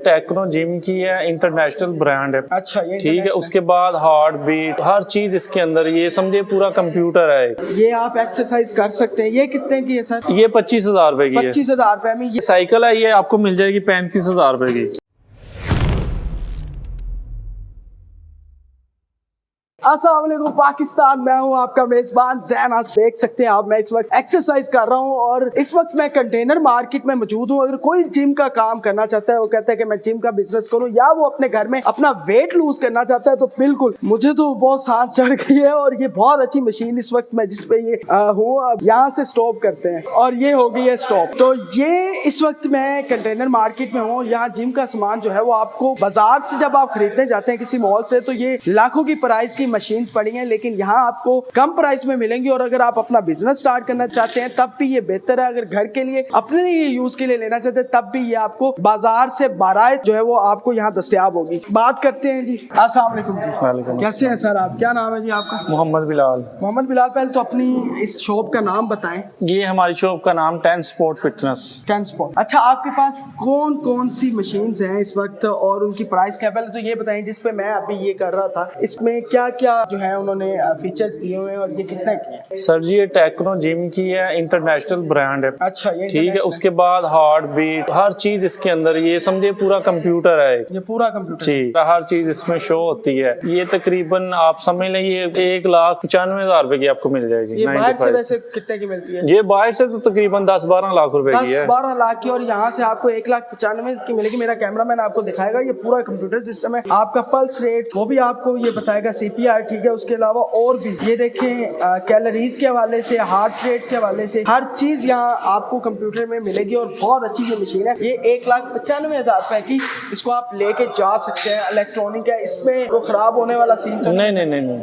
Techno gym की है, international brand है। अच्छा, ये ठीक है। उसके बाद हार्ट बीट, हर चीज इसके अंदर, ये समझे पूरा कंप्यूटर है। ये आप एक्सरसाइज कर सकते हैं। ये कितने की है सर? ये 25,000 रुपए की है। 25,000 रुपए में ये साइकिल है, ये आपको मिल जाएगी 35,000 रुपए की। अस्सलाम वालेकुम पाकिस्तान, मैं हूं आपका मेजबान ज़ैन। आज देख सकते हैं आप, मैं इस वक्त एक्सरसाइज कर रहा हूं और इस वक्त मैं कंटेनर मार्केट में मौजूद हूं। अगर कोई जिम का काम करना चाहता है, वो कहता है कि मैं जिम का बिजनेस करूं, या वो अपने घर में अपना वेट लूज करना चाहता है, तो बिल्कुल मुझे तो बहुत सांस चढ़ गई है। और ये बहुत अच्छी मशीन इस वक्त मैं जिसपे ये हूँ, अब यहाँ से स्टॉप करते हैं और ये हो गई है स्टॉप। तो ये इस वक्त मैं कंटेनर मार्केट में हूँ। यहाँ जिम का सामान जो है वो आपको बाजार से जब आप खरीदने जाते हैं किसी मॉल से, तो ये लाखों की प्राइस की मशीन पड़ी है, लेकिन यहाँ आपको कम प्राइस में मिलेंगी। और अगर आप अपना बिजनेस स्टार्ट करना चाहते हैं तब भी ये बेहतर है। अगर घर के लिए अपने लिए यूज के लिए लेना चाहते हैं तब भी ये आपको बाजार से बारात जो है वो आपको यहाँ दस्तयाब होगी। बात करते हैं जी। अस्सलाम वालेकुम जी। वालेकुम। कैसे हैं सर आप? क्या नाम है जी आपका? मोहम्मद बिलाल। मोहम्मद बिलाल। पहले तो अपनी इस शॉप का नाम बताएं। ये हमारी शॉप का नाम 10 स्पोर्ट फिटनेस। 10 स्पोर्ट। अच्छा, आपके पास कौन कौन सी मशीन्स हैं इस वक्त और उनकी प्राइस क्या? पहले तो ये बताएं जिसपे मैं अभी ये कर रहा था, इसमें क्या क्या जो है उन्होंने फीचर्स दिए हुए हैं और ये कितने की है? सर जी, ये टेक्नो जिम की है, इंटरनेशनल ब्रांड है। अच्छा, ये ठीक है। उसके बाद हार्ट बीट, हर चीज इसके अंदर, ये समझे पूरा कंप्यूटर है। ये पूरा कंप्यूटर जी, हर चीज इसमें शो होती है। ये तकरीबन आप समझ लें ये 1,95,000 रुपए की आपको मिल जाएगी। ये बाहर से वैसे कितने की मिलती है? ये बाहर से तो तकरीबन 10-12 लाख रुपए की है। 10-12 लाख की। और यहाँ से आपको 1,95,000 की मिलेगी। मेरा कैमरामैन आपको दिखाएगा। ये पूरा कंप्यूटर सिस्टम है। आपका पल्स रेट वो भी आपको ये बताएगा, CPR। ठीक है। उसके अलावा और भी ये देखें, कैलोरीज के हवाले से, हार्ट रेट के हवाले से, हर चीज यहाँ आपको कंप्यूटर में मिलेगी। और बहुत अच्छी ये मशीन है। ये 1,95,000 रुपए की। इसको आप लेके जा सकते हैं। इलेक्ट्रॉनिक है, इसमें तो खराब होने वाला सीन तो नहीं।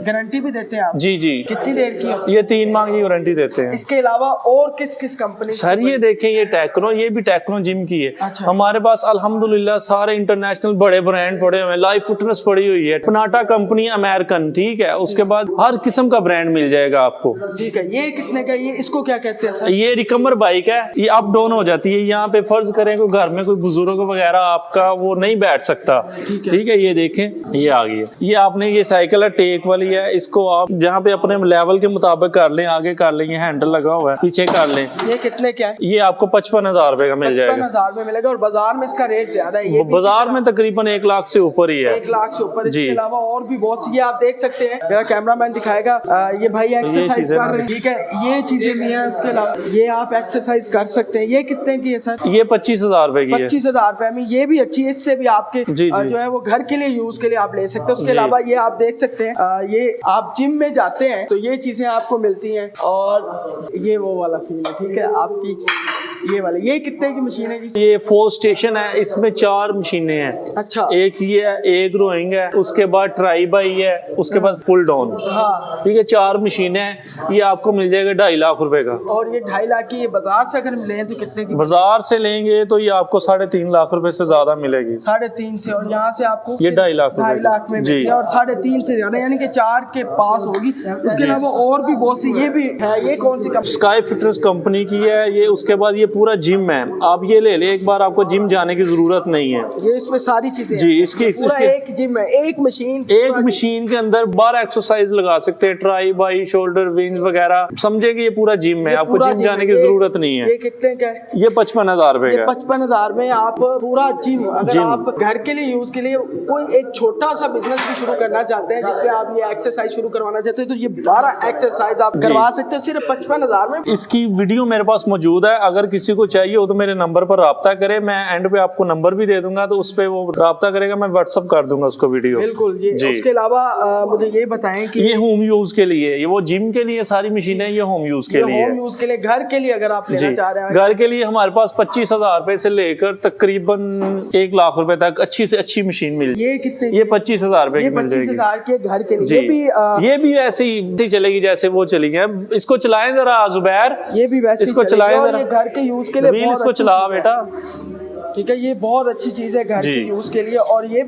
गारंटी भी देते हैं आप? जी। कितनी देर की? ये 3 माह की वारंटी देते हैं। इसके अलावा और किस किस कंपनी? सर ये देखें, ये टेक्नो, ये भी टेक्नो जिम की है। अच्छा। हमारे पास अल्हम्दुलिल्लाह सारे इंटरनेशनल बड़े ब्रांड पड़े हुए हैं। लाइफ फिटनेस पड़ी हुई है, पनाटा कंपनी अमेरिकन। ठीक है। उसके बाद हर किस्म का ब्रांड मिल जाएगा आपको। ठीक है। ये कितने का? ये इसको क्या कहते हैं सर? ये रिकमर बाइक है। ये अप डाउन हो जाती है। यहाँ पे फर्ज करें कोई घर में कोई बुजुर्ग वगैरह आपका वो नहीं बैठ सकता। ठीक है। ये देखें, ये आ गई है। ये आपने, ये साइकिल है, टेक वाली है। इसको आप जहाँ पे अपने लेवल के मुताबिक कर लें, आगे कर लें, ये हैंडल लगा हुआ है, पीछे कर लें। ये कितने का है? ये आपको 55,000 रुपए का मिल जाएगा। 55,000 में मिलेगा। और बाजार में इसका रेट ज्यादा है। ये बाजार में तकरीबन 1 लाख से ऊपर ही है। 1 लाख से ऊपर। जी। इसके अलावा और भी बहुत सी आप देख सकते हैं। मेरा कैमरामैन दिखाएगा। ये भाई एक्सरसाइज कर रहे हैं। ठीक है। ये चीजें भी हैं। उसके अलावा ये आप एक्सरसाइज कर सकते हैं। ये कितने की है सर? ये 25,000 रुपए की है। 25,000 रुपए में ये भी अच्छी है। इससे भी आपके जो है वो घर के लिए यूज के लिए आप ले सकते हैं। उसके अलावा ये आप देख सकते हैं, ये आप जिम में जाते हैं तो ये चीजें आपको मिलती हैं। और ये वो वाला सीन है। ठीक है। आपकी ये वाले, ये कितने की मशीन है जी? ये 4 स्टेशन है। इसमें 4 मशीनें हैं। अच्छा। एक ये है, एक रोइंग है, उसके बाद ट्राई बाई है, उसके बाद पुल डाउन। हाँ। ठीक है। 4 मशीनें हैं। ये आपको मिल जाएगा 2.5 लाख रुपए का। और ये 2.5 लाख की। ये बाजार से अगर लें तो कितने की? बाजार से लेंगे तो ये आपको 3.5 लाख रुपए से ज्यादा मिलेगी। 3.5 से। और यहाँ से आपको ये 2.5 लाख 2.5 लाख में जी। और 3.5 से ज्यादा, यानी कि 4 के पास होगी। उसके अलावा और भी बहुत सी ये भी है। ये कौन सी कंपनी? स्काई फिटनेस कंपनी की है ये। उसके बाद ये पूरा जिम है। आप ये ले ले, एक बार आपको जिम जाने की जरूरत नहीं है। ये इसमें सारी चीजें जी। इसकी पूरा एक जिम है, एक मशीन। एक मशीन के अंदर 12 एक्सरसाइज लगा सकते हैं, ट्राई बाई, शोल्डर, विंग्स वगैरह। समझेंगे ये पूरा जिम है, आपको जिम जाने की जरूरत नहीं है। ये कितने का है? ये 55,000 रुपए का। 55,000 में आप पूरा जिम, अगर आप घर के लिए यूज के लिए कोई एक छोटा सा बिजनेस भी शुरू करना चाहते हैं जिसपे आप ये एक्सरसाइज शुरू करवाना चाहते हैं, तो ये 12 एक्सरसाइज आप करवा सकते हैं सिर्फ 55,000 में। इसकी वीडियो मेरे पास मौजूद है। अगर किसी को चाहिए हो तो मेरे नंबर पर राब्ता करे। मैं एंड पे आपको नंबर भी दे दूंगा, तो उस पे वो राब्ता करेगा, मैं व्हाट्सअप कर दूंगा उसको वीडियो। बिल्कुल। ये उसके अलावा मुझे ये बताएं कि ये होम यूज के लिए, ये वो जिम के लिए सारी मशीनें, ये होम यूज के लिए, होम यूज के लिए, घर के लिए अगर आप लेना चाह रहे हैं। घर के लिए हमारे पास 25,000 रुपए से लेकर तकरीबन 1 लाख रुपए तक अच्छी से अच्छी मशीन मिल। ये कितने? ये 25,000 रुपए की मिल जाएगी। 25,000 के घर के लिए। ये भी ऐसे ही चलेगी जैसे वो चली है। इसको चलाएं जरा जुबैर। ये भी वैसे इसको चलाएं जरा। घर के यूज के लिए। इसको चला बेटा। ठीक है, ये बहुत अच्छी चीज है घर जी। के यूज के लिए। और ये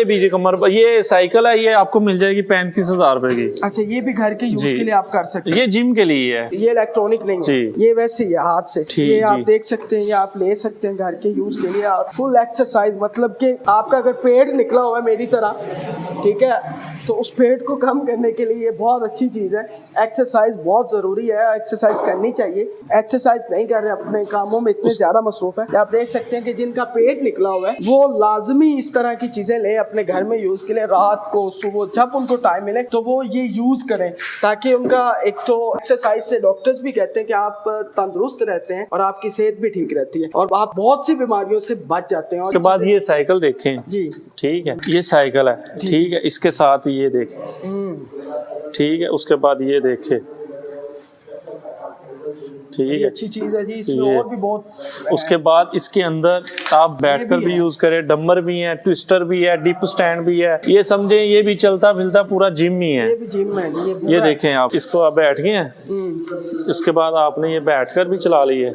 भी जी कमर, ये साइकिल है, ये आपको मिल जाएगी 35,000 रुपए की। अच्छा, ये भी घर के यूज जी। के लिए आप कर सकते हैं। ये जिम के लिए है, ये इलेक्ट्रॉनिक नहीं है, जी। ये वैसे ही है हाथ से। ठीक, ये आप जी। देख सकते हैं, ये आप ले सकते हैं घर के यूज के लिए। फुल एक्सरसाइज, मतलब कि आपका अगर पेट निकला हुआ है मेरी तरह, ठीक है, तो उस पेट को कम करने के लिए ये बहुत अच्छी चीज़ है। एक्सरसाइज बहुत ज़रूरी है, एक्सरसाइज करनी चाहिए। एक्सरसाइज नहीं कर रहे, अपने कामों में इतने ज़्यादा मसरूफ है। आप देख सकते हैं कि जिनका पेट निकला हुआ है वो लाजमी इस तरह की चीज़ें लें अपने घर में यूज़ के लिए। रात को, सुबह, जब उनको टाइम मिले तो वो ये यूज़ करें, ताकि उनका एक तो एक्सरसाइज से डॉक्टर्स भी कहते हैं कि आप तंदुरुस्त रहते हैं और आपकी सेहत भी ठीक रहती है और आप बहुत सी बीमारियों से बच जाते हैं। और उसके बाद ये साइकिल देखें जी, ठीक है, ये साइकिल है, ठीक है, इसके साथ ये देखें, ठीक है, उसके बाद ये देखें, ठीक ये है, अच्छी चीज़ है जी। इसमें ये- और भी बहुत उसके बाद इसके अंदर आप बैठकर भी भी है। यूज करें, डंबर भी है, ट्विस्टर भी है, डिप स्टैंड भी है, ये समझे ये भी चलता फिरता पूरा जिम ही है। ये भी जिम है जी, ये पूरा है। देखें आप, इसको आप बैठ गए हैं, उसके बाद आपने ये बैठकर भी चला ली है,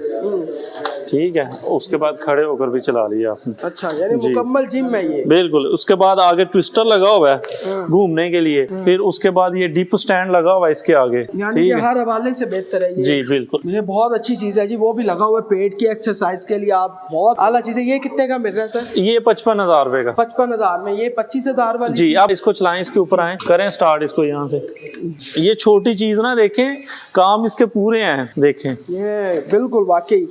ठीक है, उसके बाद खड़े होकर भी चला लिया आपने। अच्छा, यानी जी। मुकम्मल जिम है ये। बिल्कुल। उसके बाद आगे ट्विस्टर लगा हुआ है घूमने के लिए, फिर उसके बाद ये डिप स्टैंड लगा हुआ है इसके आगे, यानी ठीक कि है, हर हवाले से बेहतर है ये। जी बिल्कुल। ये बहुत अच्छी चीज है जी। वो भी लगा हुआ है पेट की एक्सरसाइज के लिए, आप बहुत आला चीज है। ये कितने का मिल रहा है सर? ये 55,000 रुपए का। 55,000 में। ये 25,000 वाली? जी, आप इसको चलाएं, इसके ऊपर आए, करें स्टार्ट इसको यहाँ से। ये छोटी चीज ना, देखें काम इसके पूरे हैं, देखें। ये बिल्कुल वाकई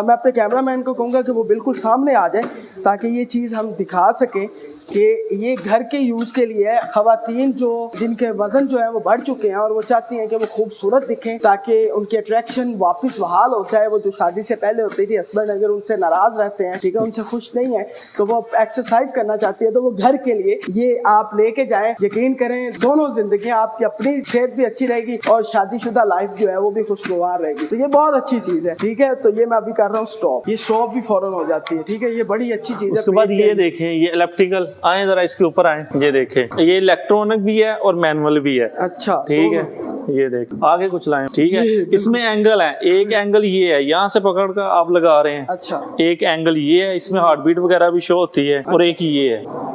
मैं अपने कैमरामैन को कहूँगा कि वो बिल्कुल सामने आ जाए ताकि ये चीज़ हम दिखा सकें कि ये घर के यूज़ के लिए है। ख़वातीन जो जिनके वज़न जो है वो बढ़ चुके हैं और वो चाहती हैं कि वो खूबसूरत दिखें ताकि उनकी अट्रैक्शन वापस बहाल हो जाए। वो जो शादी से पहले होती थी, हस्बैंड अगर उनसे नाराज़ रहते हैं, ठीक है, उनसे खुश नहीं है, तो वो एक्सरसाइज करना चाहती है, तो वो घर के लिए ये आप लेके जाएं। यकीन करें दोनों ज़िंदगी आपकी अपनी सेहत भी अच्छी रहेगी और शादीशुदा लाइफ जो है वो भी खुशगवार रहेगी। तो ये बहुत अच्छी चीज़ है, ठीक है। तो ये मैं अभी कर रहा हूँ स्टॉप। ये शॉप भी फौरन हो जाती है, ठीक है। ये बड़ी अच्छी चीज़ है। उसके बाद ये देखें, ये इलेक्ट्रिकल, आए जरा इसके ऊपर आए, ये देखें, ये इलेक्ट्रॉनिक भी है और मैनुअल भी है, अच्छा, ठीक है। ये देख आगे कुछ लाएं, ठीक है। इसमें एंगल है, एक एंगल ये है, यहाँ से पकड़ कर आप लगा रहे हैं, अच्छा, एक एंगल ये है, इसमें हार्ट बीट वगैरह भी शो होती है, और एक ये है।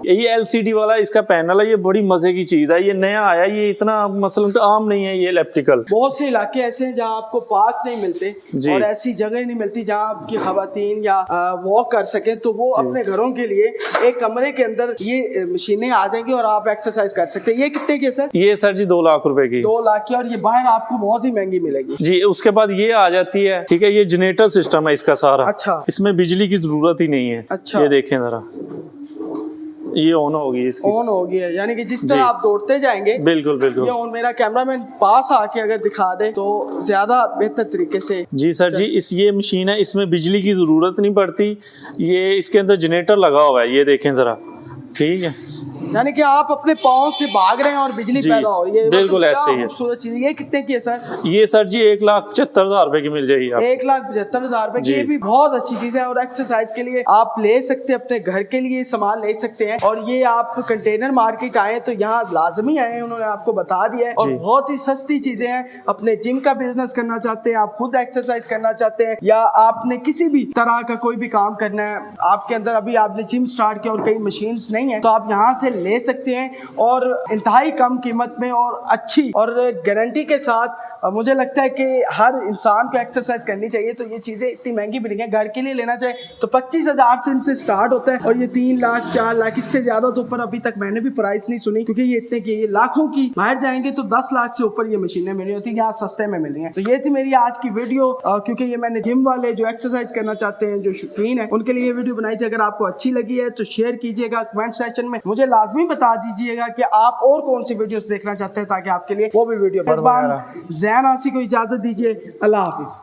ये LCD वाला इसका पैनल है, ये बड़ी मजे की चीज है, ये नया आया, ये इतना मसलन तो आम नहीं है ये इलेक्ट्रिकल। बहुत से इलाके ऐसे हैं जहाँ आपको पार्क नहीं मिलते जी। और ऐसी जगह नहीं मिलती जहाँ आपकी खवातीन या वॉक कर सके, तो वो अपने घरों के लिए एक कमरे के अंदर ये मशीनें आ जाएंगी और आप एक्सरसाइज कर सकते हैं। ये कितने की है सर? ये सर जी 2 लाख रुपए की। 2 लाख की, और ये बाहर आपको बहुत ही महंगी मिलेगी जी। उसके बाद ये आ जाती है, ठीक है, ये जनरेटर सिस्टम है इसका सारा। अच्छा, इसमें बिजली की जरूरत ही नहीं है। अच्छा। ये देखें जरा, ये ऑन होगी इसकी, ऑन हो गया, यानी कि जिस जी। तरह आप दौड़ते जाएंगे बिल्कुल बिल्कुल। ये ऑन। मेरा कैमरामैन पास आके अगर दिखा दे तो ज्यादा बेहतर तरीके से। जी सर जी, ये मशीन है, इसमें बिजली की जरूरत नहीं पड़ती, ये इसके अंदर जनरेटर लगा हुआ है, ये देखें जरा, ठीक है। यानी कि आप अपने पाँव से भाग रहे हैं और बिजली जी, पैदा हो रही है। बिल्कुल क्या ऐसे ही है। खूबसूरत चीज है। ये कितने की है सर? ये सर जी 1,75,000 रुपए की मिल जाएगी आप। 1,75,000 रुपए की। जी। ये भी बहुत अच्छी चीज है और एक्सरसाइज के लिए आप ले सकते हैं, अपने घर के लिए सामान ले सकते हैं। और ये आप कंटेनर मार्केट आए तो यहाँ लाजमी आए, उन्होंने आपको बता दिया है, और जी। बहुत ही सस्ती चीजें हैं। अपने जिम का बिजनेस करना चाहते हैं, आप खुद एक्सरसाइज करना चाहते हैं, या आपने किसी भी तरह का कोई भी काम करना है, आपके अंदर अभी आपने जिम स्टार्ट किया और कई मशीन्स नहीं है, तो आप यहाँ से ले सकते हैं और इंतहाई कम कीमत में और अच्छी और गारंटी के साथ। मुझे लगता है कि हर इंसान को एक्सरसाइज करनी चाहिए। तो ये चीज़ें इतनी महंगी भी नहीं है, घर के लिए लेना चाहिए तो 25,000 से इनसे स्टार्ट होता है, और ये 3 लाख 4 लाख, इससे ज़्यादा तो ऊपर अभी तक मैंने भी प्राइस नहीं सुनी, क्योंकि ये इतने की, ये लाखों की। बाहर जाएंगे तो 10 लाख से ऊपर ये मशीनें मिल रही होती है, यहाँ सस्ते में मिल रही हैं। तो ये थी मेरी आज की वीडियो, क्योंकि ये मैंने जिम वाले जो एक्सरसाइज करना चाहते हैं, जो शौकीन है, उनके लिए ये वीडियो बनाई थी। अगर आपको अच्छी लगी है तो शेयर कीजिएगा, कमेंट सेक्शन में मुझे लाजमी बता दीजिएगा कि आप और कौन सी वीडियोस देखना चाहते हैं, ताकि आपके लिए वो भी वीडियो। ज़ैन आसी को इजाजत दीजिए। अल्लाह हाफिज।